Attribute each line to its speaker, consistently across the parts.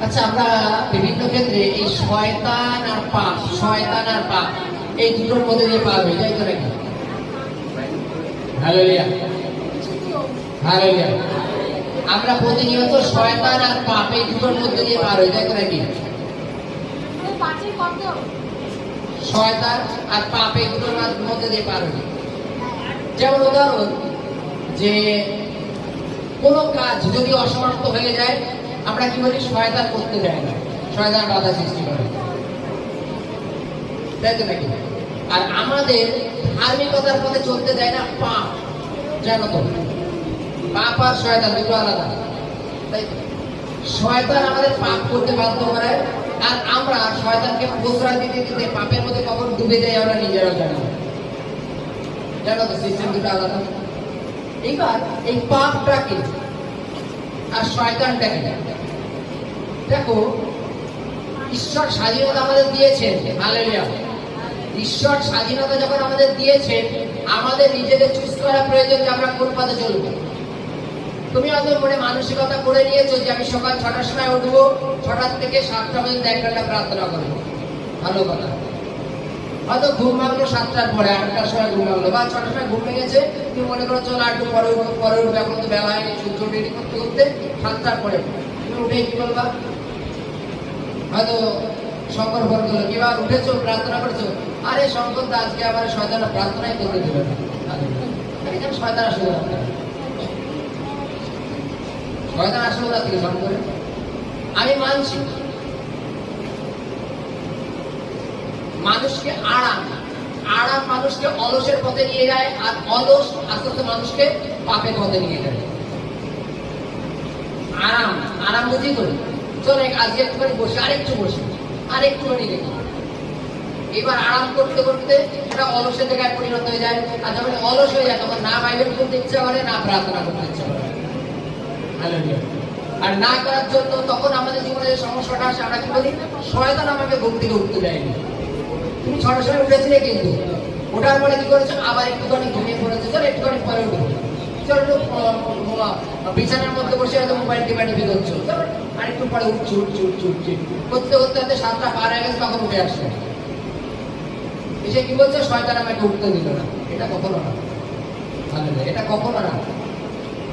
Speaker 1: আচ্ছা, আমরা বিভিন্ন ক্ষেত্রে এই শয়তান আর পাপ এই দুটোর মধ্যে দিয়ে পার হয়ে যাই তো নাকি? Hallelujah, hallelujah. আমরা প্রতিনিয়ত শয়তান আর পাপ এই দুটোর মধ্যে দিয়ে পার হয়ে যাই তো নাকি? শয়তান আর পাপ এই দুটোর মধ্যে দিয়ে পার হয়ে। যেমন উদাহরণ, যে কোনো কাজ যদি অসমাপ্ত হয়ে যায়, আমরা কি বলি? শয়তান করতে দেয় না, শয়তান বাধা সৃষ্টি করে, তাই তো নাকি? আর আমাদের ধার্মিকতার পথে চলতে দেয় না পাপ। জানো তো, পাপ আর শয়তান দুটো আলাদা, তাই তো? শয়তান আমাদের পাপ করতে বাধ্য করে, আর আমরা শয়তানকে প্রশ্রয় দিতে দিতে পাপের মধ্যে কখন ডুবে যাই আমরা নিজেরাও জানি না। জানো তো, সিস্টেম দুটো আলাদা। এইবার এই পাপটাকে আর শয়তানটাকে দেখো, ঈশ্বর স্বাধীনতা আমাদের দিয়েছেন। হালেলুয়া। ঈশ্বর স্বাধীনতা যখন আমাদের দিয়েছেন, আমাদের নিজেদের চুজ করা প্রয়োজন যে আমরা কোন পথে চলবো। তুমি হয়তো মনে মানসিকতা করে নিয়েছো যে আমি সকাল 6টার সময় উঠবো, 6টা থেকে 7টা পর্যন্ত 1 ঘন্টা প্রার্থনা করবো। ভালো কথা। হয়তো ঘুম ভাঙলো 7টার পরে, 8টার সময় ঘুম ভাঙলো, বা 6টার সময় ঘুম ভেঙেছে, তুমি মনে করো চলো একটু পরে উঠবে, এখন তো বেলা হয়নি, সূর্য রেডি করতে করতে 7টার পরে তুমি উঠে কি বলবা? হয়তো শঙ্কর ফোন করলো, কিংবা উঠেছো, প্রার্থনা করেছো, আরে শঙ্কর তো আজকে আমার শয়তান প্রার্থনাই করতে দেবে না। এখানে শয়তান আসলে শয়তান আসলে তার থেকে শঙ্করে আমি মানছি। মানুষকে আরাম মানুষকে অলসের পথে নিয়ে যায়, আর অলস আস্তে আস্তে মানুষকে পাপের পথে নিয়ে যায়। আরাম বুঝি করি, চলো আজকে একটুখানি বসে, আরেকটুখানি দেখি। এবার আরাম করতে করতে সেটা অলসের জায়গায় পরিণত হয়ে যায়, আর যখন অলস হয়ে যায় তখন না বাইবেল পড়তে ইচ্ছা করে, না প্রার্থনা করতে ইচ্ছা করে। আর না করার জন্য তখন আমাদের জীবনে যে সমস্যাটা আসে, আমরা কি বলি? শয়তান আমাকে ঘুম থেকে উঠতে দেয়নি। তুমি 6টার সময় উঠেছিলে, কিন্তু ওঠার পরে কি করেছো? আবার একটুখানি ঘুমিয়ে পড়েছো, চলো একটুখানি পরে উঠবো, চলো একটু বিছানার মধ্যে বসে হয়তো মোবাইল টিপি করছো, চলো আরেকটু পরে উঠছি করতে করতে 7টা পার হয়ে গেছে, তখন উঠে আসছে। এসে কি বলছে? শয়তান আমাকে উঠতে দিল না। এটা কখনো না, এটা কখনো না।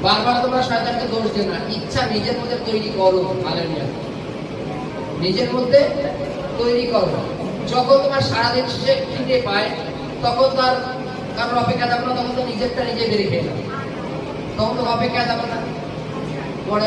Speaker 1: বারবার তোমরা শয়তানকে দোষ দিও না, ইচ্ছা নিজের মধ্যে তৈরি করো। হালেলুয়া। নিজের মধ্যে তৈরি করো। যখন তোমার সারাদিন শেষে খিদে পায়, তখন তার কারোর অপেক্ষা থাকো না, তখন তো নিজেরটা নিজে বেরিয়ে খেয়ে যাবে, তখন তো অপেক্ষা থাকো না। পরে